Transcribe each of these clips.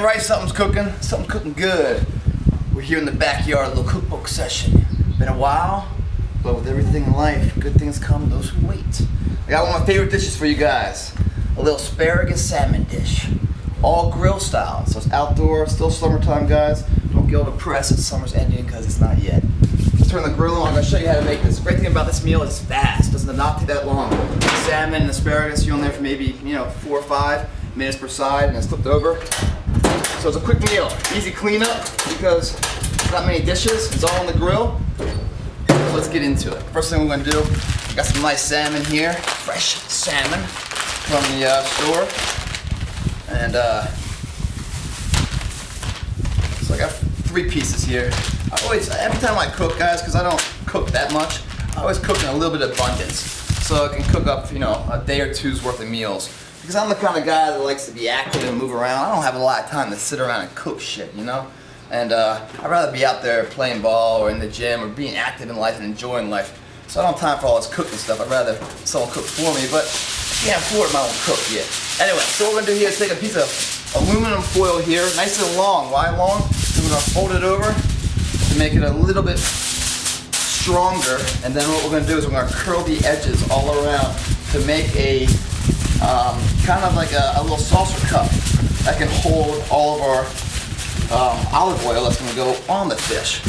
Damn right something's cooking good. We're here in the backyard, a little cookbook session. Been a while, but with everything in life, good things come to those who wait. I got one of my favorite dishes for you guys. A little asparagus salmon dish. All grill style, so it's outdoor, still summertime, guys. Don't get all depressed, it's summer's ending, because it's not yet. Let's turn the grill on, I'm going to show you how to make this. The great thing about this meal is it's fast, doesn't not take that long. Salmon and asparagus, you're on there for maybe, 4 or 5 minutes per side, and it's flipped over. So it's a quick meal, easy cleanup, because there's not many dishes, it's all on the grill. So let's get into it. First thing we're going to do, I got some nice salmon here, fresh salmon from the store. And so I got 3 pieces here. Every time I cook, guys, because I don't cook that much, I always cook in a little bit of abundance. So I can cook up, a day or two's worth of meals. Because I'm the kind of guy that likes to be active and move around. I don't have a lot of time to sit around and cook shit, And I'd rather be out there playing ball or in the gym or being active in life and enjoying life. So I don't have time for all this cooking stuff. I'd rather someone cook for me, but I can't afford my own cook yet. Anyway, so what we're going to do here is take a piece of aluminum foil here, nice and long. Why long? So we're going to fold it over to make it a little bit stronger. And then what we're going to do is we're going to curl the edges all around to make a kind of like a little saucer cup that can hold all of our olive oil that's going to go on the fish.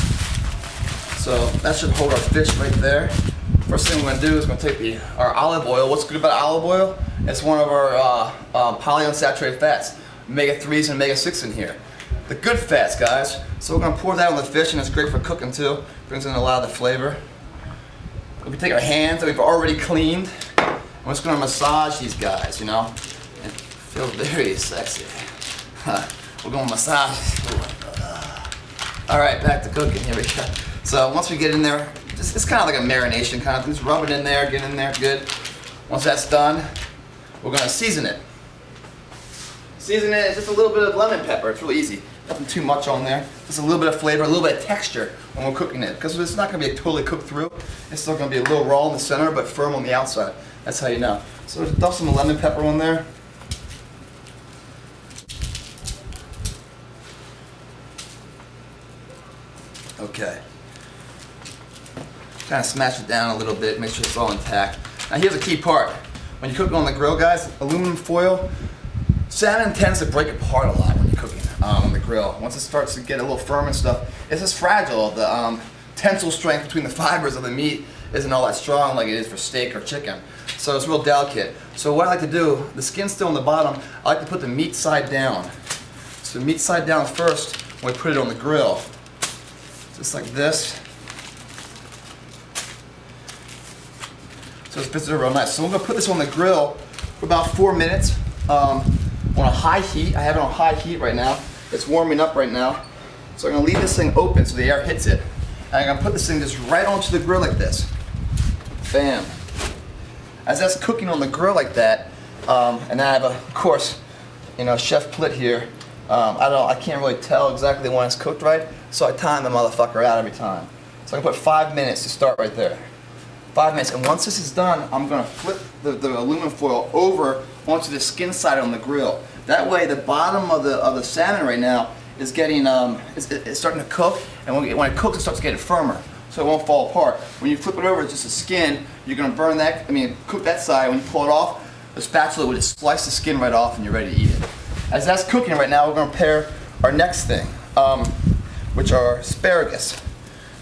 So that should hold our fish right there. First thing we're going to do is we're going to take our olive oil. What's good about olive oil? It's one of our polyunsaturated fats. Omega-3s and omega-6 in here. The good fats, guys. So we're going to pour that on the fish, and it's great for cooking too. Brings in a lot of the flavor. We can take our hands that we've already cleaned. We're just going to massage these guys, and feel very sexy. We're going to massage. All right, back to cooking. Here we go. So once we get in there, it's kind of like a marination kind of thing. Just rub it in there, get in there, good. Once that's done, we're going to season it. Season it, just a little bit of lemon pepper. It's really easy. Nothing too much on there. Just a little bit of flavor, a little bit of texture when we're cooking it. Because it's not going to be totally cooked through. It's still going to be a little raw in the center, but firm on the outside. That's how you know. So just dump some lemon pepper on there. Okay. Kind of smash it down a little bit, make sure it's all intact. Now here's a key part. When you cook it on the grill, guys, aluminum foil, salmon tends to break apart a lot when you're cooking on the grill. Once it starts to get a little firm and stuff, it's just fragile. The tensile strength between the fibers of the meat isn't all that strong like it is for steak or chicken. So it's real delicate. So what I like to do, the skin's still on the bottom, I like to put the meat side down. So meat side down first when we put it on the grill. Just like this. So it's put it real nice. So we're going to put this on the grill for about 4 minutes on a high heat. I have it on high heat right now. It's warming up right now. So I'm going to leave this thing open so the air hits it. And I'm going to put this thing just right onto the grill like this. Bam. As that's cooking on the grill like that, and I have, of course, Chef Plitt here. I can't really tell exactly when it's cooked right, so I time the motherfucker out every time. So I can put 5 minutes to start right there. 5 minutes, and once this is done, I'm going to flip the aluminum foil over onto the skin side on the grill. That way, the bottom of the salmon right now is getting it's starting to cook, and when it cooks, it starts getting firmer, so it won't fall apart. When you flip it over, it's just a skin. You're going to burn that. Cook that side. When you pull it off, the spatula would just slice the skin right off, and you're ready to eat it. As that's cooking right now, we're going to prepare our next thing, which are asparagus.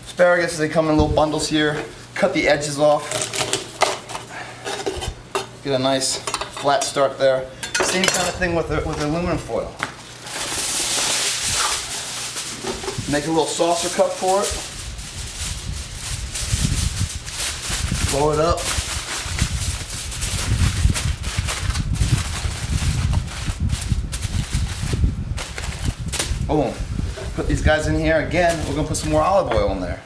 Asparagus, they come in little bundles here. Cut the edges off. Get a nice flat start there. Same kind of thing with the aluminum foil. Make a little saucer cup for it. Blow it up. Boom. Put these guys in here again. We're going to put some more olive oil in there.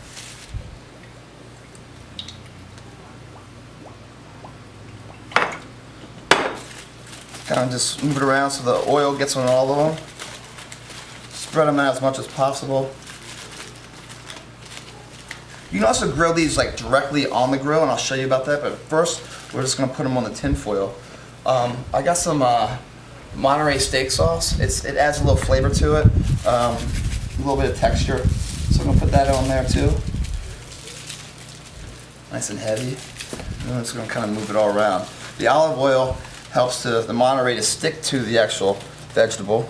Kind of just move it around so the oil gets on all of them. Spread them out as much as possible. You can also grill these like directly on the grill, and I'll show you about that. But first, we're just going to put them on the tin foil. I got some Monterey steak sauce. It adds a little flavor to it, a little bit of texture. So I'm gonna put that on there too. Nice and heavy. And I'm just gonna kind of move it all around. The olive oil helps the Monterey to stick to the actual vegetable.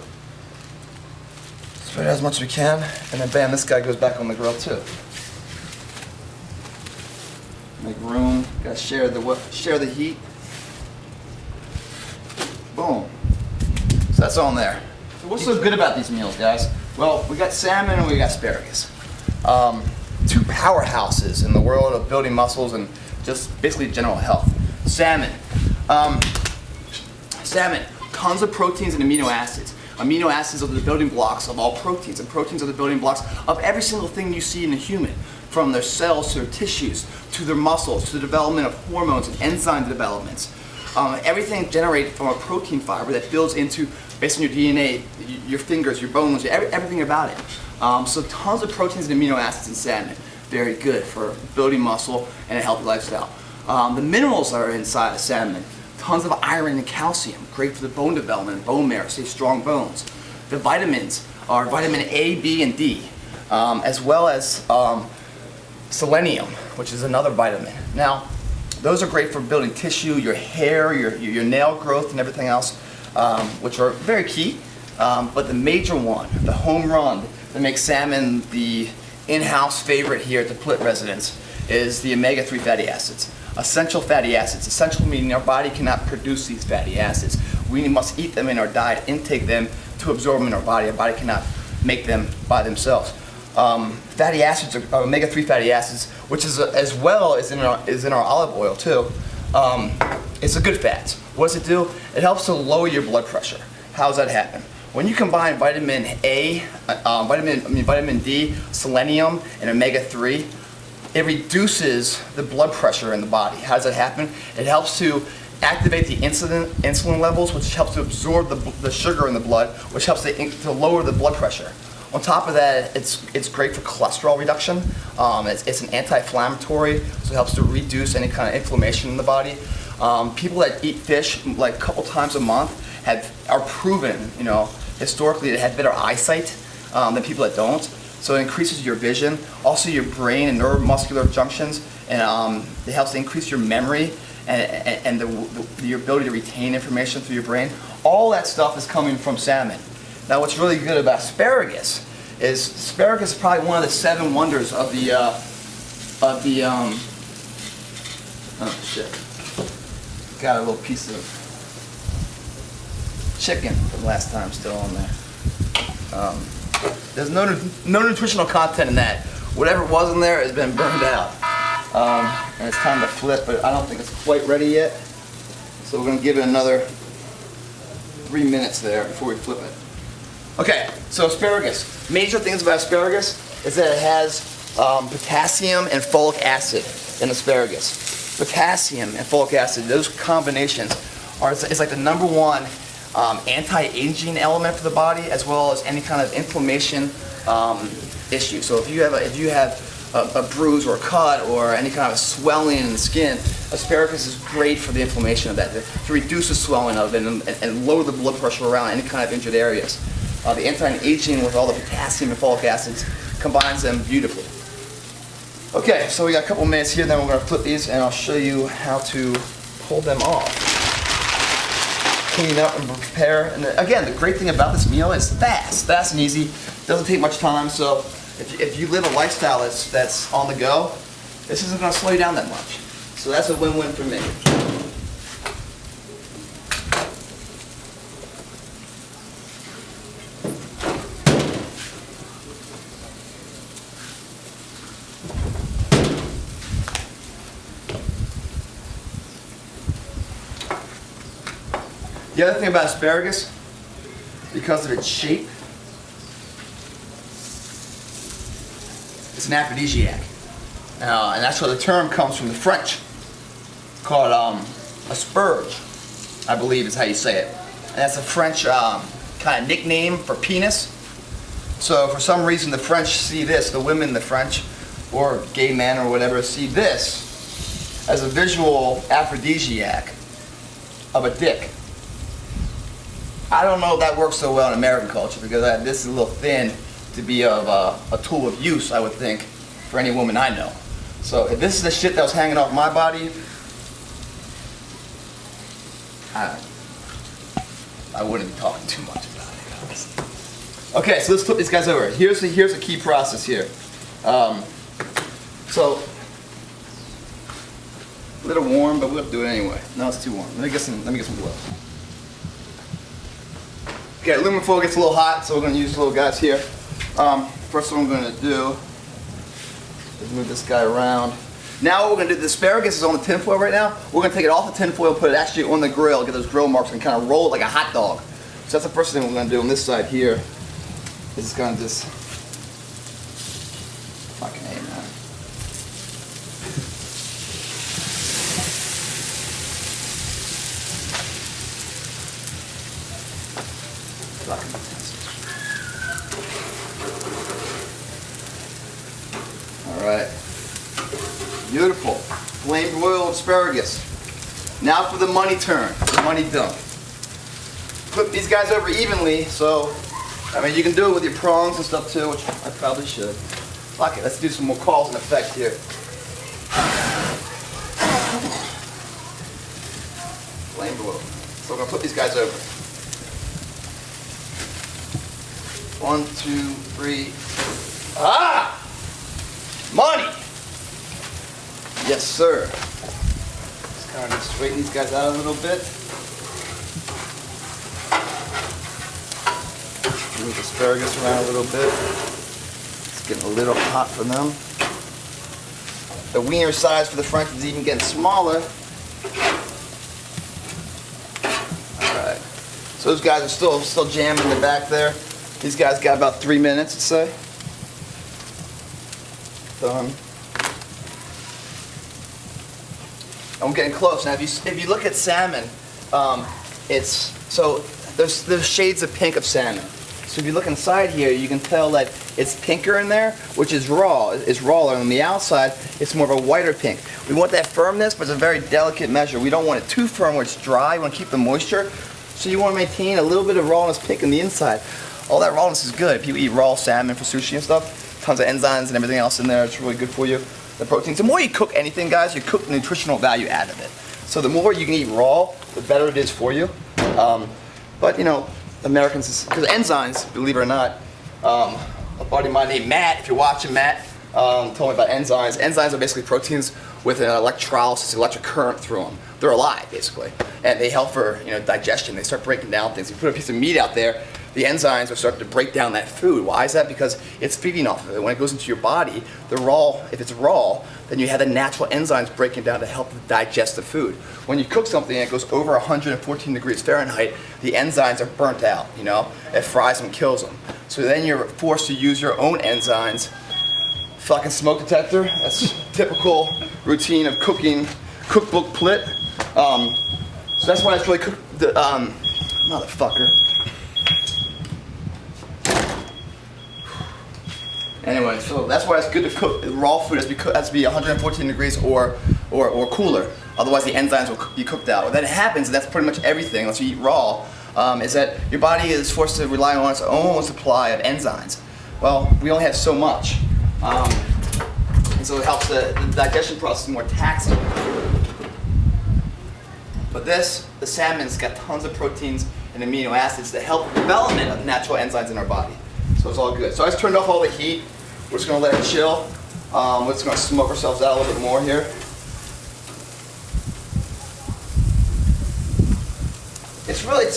Spread it as much as we can, and then bam, this guy goes back on the grill too. Make room. Gotta share the heat. Boom. So that's on there. So what's so good about these meals, guys? Well, we got salmon and we got asparagus. Two powerhouses in the world of building muscles and just basically general health. Salmon. Salmon, tons of proteins and amino acids. Amino acids are the building blocks of all proteins, and proteins are the building blocks of every single thing you see in a human, from their cells to their tissues, to their muscles, to the development of hormones and enzyme developments. Everything generated from a protein fiber that builds into, based on your DNA, your fingers, your bones, everything about it. So tons of proteins and amino acids in salmon. Very good for building muscle and a healthy lifestyle. The minerals are inside of salmon. Tons of iron and calcium, great for the bone development, bone marrow, stay strong bones. The vitamins are vitamin A, B, and D, as well as selenium, which is another vitamin. Now, those are great for building tissue, your hair, your nail growth, and everything else, which are very key. But the major one, the home run that makes salmon the in-house favorite here at the Plitt residence, is the omega-3 fatty acids. Essential fatty acids. Essential meaning our body cannot produce these fatty acids. We must eat them in our diet, intake them to absorb them in our body. Our body cannot make them by themselves. Fatty acids are omega-3 fatty acids, which is as well as in our olive oil too. It's a good fat. What does it do? It helps to lower your blood pressure. How does that happen? When you combine vitamin A, vitamin D, selenium, and omega-3, it reduces the blood pressure in the body. How does that happen? It helps to activate the insulin levels, which helps to absorb the sugar in the blood, which helps to lower the blood pressure. On top of that, it's great for cholesterol reduction. It's an anti-inflammatory, so it helps to reduce any kind of inflammation in the body. People that eat fish like a couple times a month are proven, historically, to have better eyesight than people that don't. So it increases your vision, also your brain and neuromuscular junctions, and it helps to increase your memory and your ability to retain information through your brain. All that stuff is coming from salmon. Now, what's really good about asparagus is probably one of the 7 wonders of the oh shit, got a little piece of chicken from last time still on there. There's no nutritional content in that. Whatever was in there has been burned out. And it's time to flip, but I don't think it's quite ready yet. So we're going to give it another 3 minutes there before we flip it. Okay, so asparagus. Major things about asparagus is that it has potassium and folic acid in asparagus. Potassium and folic acid, those combinations is like the #1 anti-aging element for the body, as well as any kind of inflammation issue. So if you have a bruise or a cut or any kind of swelling in the skin, asparagus is great for the inflammation of that, to reduce the swelling of it and lower the blood pressure around any kind of injured areas. The anti-aging with all the potassium and folic acids combines them beautifully. Okay, so we got a couple minutes here, then we're going to flip these and I'll show you how to pull them off. Clean up and prepare. And again, the great thing about this meal is fast and easy. Doesn't take much time. So if you live a lifestyle that's on the go, this isn't going to slow you down that much. So that's a win-win for me. The other thing about asparagus, because of its shape, it's an aphrodisiac. And that's where the term comes from, the French, called asperge, I believe is how you say it. And that's a French kind of nickname for penis. So for some reason the French see this, the women, the French, or gay men or whatever, see this as a visual aphrodisiac of a dick. I don't know if that works so well in American culture because this is a little thin to be of a tool of use, I would think, for any woman I know. So if this is the shit that was hanging off my body, I wouldn't be talking too much about it, honestly. Okay, so let's flip these guys over. Here's the key process here. So, a little warm, but we'll have to do it anyway. No, it's too warm. Let me get some gloves. Okay, aluminum foil gets a little hot, so we're going to use these little guys here. First what I'm going to do is move this guy around. Now what we're going to do, the asparagus is on the tin foil right now. We're going to take it off the tin foil, put it actually on the grill, get those grill marks, and kind of roll it like a hot dog. So that's the first thing we're going to do on this side here. Is going to just fucking A, man. Alright. Beautiful. Flame broiled asparagus. Now for the money turn, the money dunk. Flip these guys over evenly, so, I mean, you can do it with your prongs and stuff too, which I probably should. Fuck it, let's do some more cause and effect here. Flame broiled. So we're going to flip these guys over. 1, 2, 3. Ah! Money! Yes, sir. Just kind of straighten these guys out a little bit. Move the asparagus around a little bit. It's getting a little hot for them. The wiener size for the French is even getting smaller. Alright. So those guys are still jamming in the back there. These guys got about 3 minutes, let's say. Done. I'm getting close. Now, if you look at salmon, there's shades of pink of salmon. So if you look inside here, you can tell that it's pinker in there, which is raw. It's rawer. On the outside, it's more of a whiter pink. We want that firmness, but it's a very delicate measure. We don't want it too firm where it's dry. We want to keep the moisture. So you want to maintain a little bit of rawness pink in the inside. All that rawness is good. People eat raw salmon for sushi and stuff. Tons of enzymes and everything else in there. It's really good for you. The proteins. The more you cook anything, guys, you cook the nutritional value out of it. So the more you can eat raw, the better it is for you. But you know, Americans, because enzymes, believe it or not, a buddy of mine named Matt, if you're watching, Matt, told me about enzymes. Enzymes are basically proteins with an electrolysis, electric current through them. They're alive, basically, and they help for digestion. They start breaking down things. You put a piece of meat out there, the enzymes will start to break down that food. Why is that? Because it's feeding off of it. When it goes into your body, if it's raw, then you have the natural enzymes breaking down to help digest the food. When you cook something and it goes over 114 degrees Fahrenheit, the enzymes are burnt out, It fries them, kills them. So then you're forced to use your own enzymes. Fucking smoke detector, that's typical routine of cooking, cookbook Plitt. So that's why it's really motherfucker. Anyway, so that's why it's good to cook. Raw food has to be 114 degrees or cooler. Otherwise, the enzymes will be cooked out. When that happens, and that's pretty much everything, unless you eat raw, is that your body is forced to rely on its own supply of enzymes. Well, we only have so much. And so it helps the digestion process more taxing. But the salmon's got tons of proteins and amino acids that help the development of natural enzymes in our body. So it's all good. So I just turned off all the heat. We're just going to let it chill. We're just going to smoke ourselves out a little bit more here. It's really, you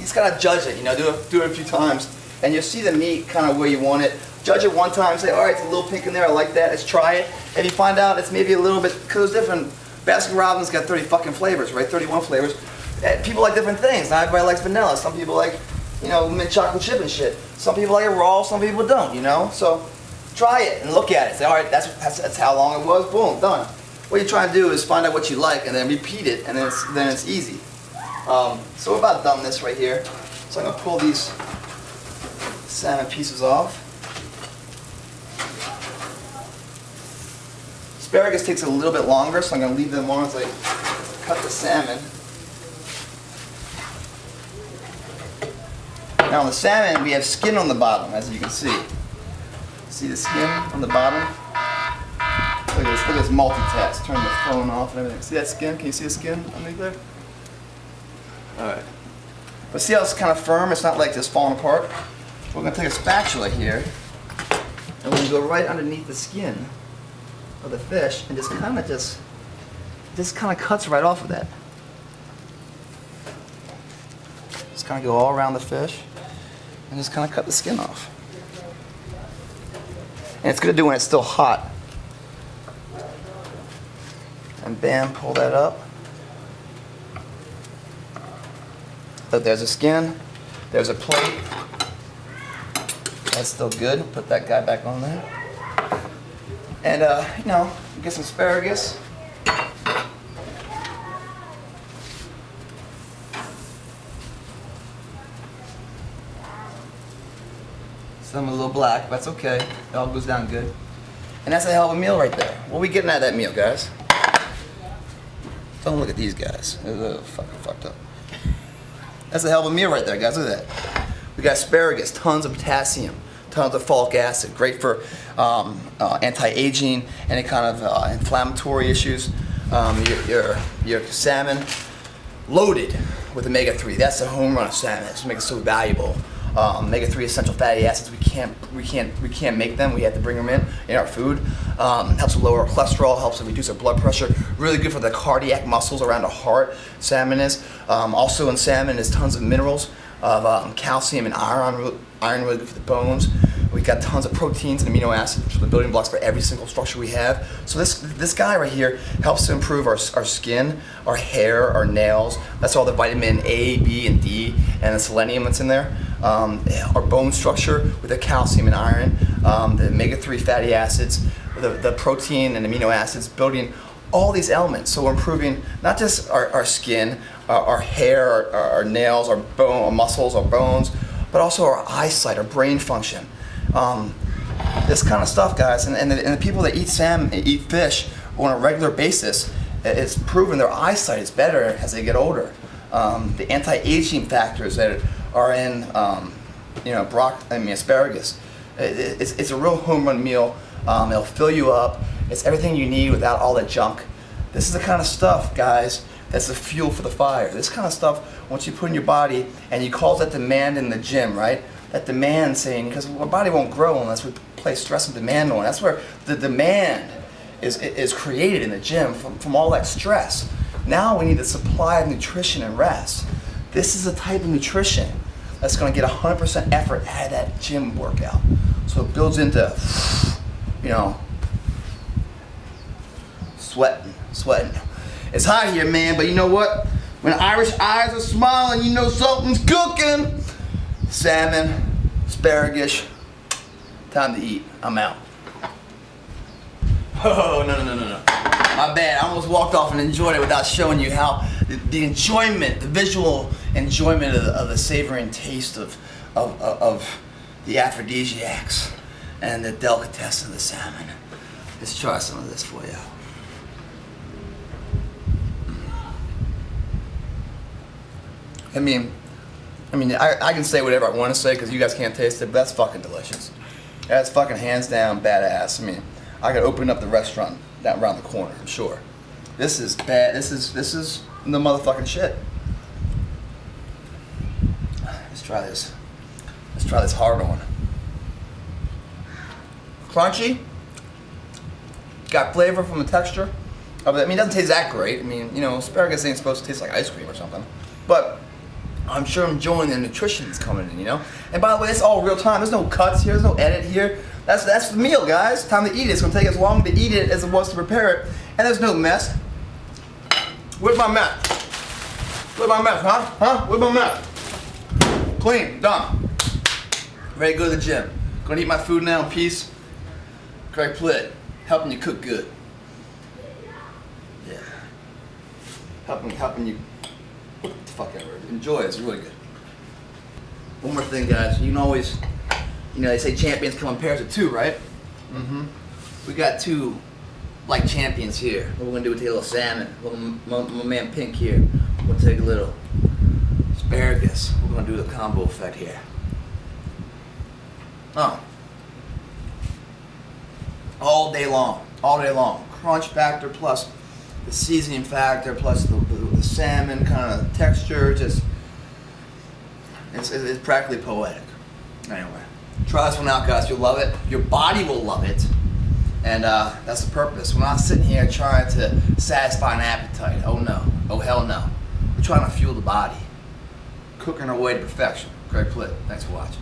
just got to judge it, do it a few times. And you'll see the meat kind of where you want it. Judge it one time, say, all right, it's a little pink in there, I like that, let's try it. And you find out it's maybe a little bit, because it's different. Baskin Robbins got 30 fucking flavors, right? 31 flavors. People like different things. Not everybody likes vanilla. Some people like, mint chocolate chip and shit. Some people like it raw, some people don't, So try it and look at it. Say, all right, that's how long it was. Boom, done. What you're trying to do is find out what you like and then repeat it, and then it's easy. So we're about done this right here. So I'm gonna pull these salmon pieces off. Asparagus takes a little bit longer, so I'm gonna leave them on as I cut the salmon. Now on the salmon, we have skin on the bottom, as you can see. See the skin on the bottom? Look at this multitask. Turn the phone off and everything. See that skin? Can you see the skin underneath there? Alright. But see how it's kind of firm? It's not like just falling apart. We're going to take a spatula here, and we're going to go right underneath the skin of the fish, and just kind of cuts right off of that. Just kind of go all around the fish, and just kind of cut the skin off. And it's good to do when it's still hot. And bam, pull that up. Look, there's a skin. There's a plate. That's still good. Put that guy back on there. And, you know, get some asparagus. Some a little black, but that's okay. It all goes down good. And that's a hell of a meal right there. What are we getting out of that meal, guys? Don't look at these guys. They're fucking fucked up. That's a hell of a meal right there, guys. Look at that. We got asparagus, tons of potassium, tons of folic acid, great for anti-aging, any kind of inflammatory issues. Your salmon loaded with omega-3. That's the home run of salmon. That's what makes it so valuable. Omega-3 essential fatty acids. We can't make them. We have to bring them in our food. Helps to lower our cholesterol. Helps to reduce our blood pressure. Really good for the cardiac muscles around the heart. Salmon is. Also in salmon is tons of minerals of calcium and iron. Iron really good for the bones. We got tons of proteins and amino acids, which are the building blocks for every single structure we have. So this guy right here helps to improve our skin, our hair, our nails. That's all the vitamin A, B, and D, and the selenium that's in there. Our bone structure with the calcium and iron, the omega-3 fatty acids, the protein and amino acids, building all these elements. So we're improving not just our skin, our hair, our nails, our bone, our muscles, our bones, but also our eyesight, our brain function. This kind of stuff, guys, and the people that eat salmon, eat fish on a regular basis, it's proven their eyesight is better as they get older. The anti-aging factors that are in, asparagus. It's a real home run meal. It'll fill you up. It's everything you need without all that junk. This is the kind of stuff, guys, that's the fuel for the fire. This kind of stuff, once you put in your body, and you cause that demand in the gym, right? That demand saying, because our body won't grow unless we place stress and demand on it. That's where the demand is created in the gym from all that stress. Now we need the supply of nutrition and rest. This is the type of nutrition that's going to get 100% effort out of that gym workout. So it builds into, sweating. It's hot here, man, but you know what? When Irish eyes are smiling, you know something's cooking. Salmon, asparagus, time to eat. I'm out. Oh, no. My bad. I almost walked off and enjoyed it without showing you how the enjoyment, the visual enjoyment of the savoring taste of the aphrodisiacs and the delicatessen of the salmon. Let's try some of this for you. I can say whatever I want to say because you guys can't taste it, but that's fucking delicious. That's fucking hands down badass. I could open up the restaurant down around the corner, I'm sure. This is bad. This is the motherfucking shit. Let's try this. Let's try this hard one. Crunchy. Got flavor from the texture of it. It doesn't taste that great. Asparagus ain't supposed to taste like ice cream or something. But I'm sure I'm enjoying the nutrition that's coming in, And by the way, it's all real time. There's no cuts here. There's no edit here. That's the meal, guys. Time to eat it. It's going to take as long to eat it as it was to prepare it. And there's no mess. Where's my mess? Where's my mess, huh? Where's my mess? Clean. Done. Ready to go to the gym. Going to eat my food now in peace. Craig Plitt. Helping you cook good. Yeah. Helping you... Fuck ever. Enjoy it. It's really good. One more thing, guys. You can always, they say champions come in pairs of two, right? Mm-hmm. We got two, champions here. What we're gonna do is take a little salmon. My man Pink here. We're gonna take a little asparagus. We're gonna do the combo effect here. Oh. All day long. All day long. Crunch factor plus the seasoning factor plus the salmon kind of texture. Just, it's practically poetic. Anyway, try this one out, guys. You'll love it. Your body will love it. And that's the purpose. We're not sitting here trying to satisfy an appetite. Oh no. Oh hell no. We're trying to fuel the body. Cooking our way to perfection. Greg Plitt. Thanks for watching.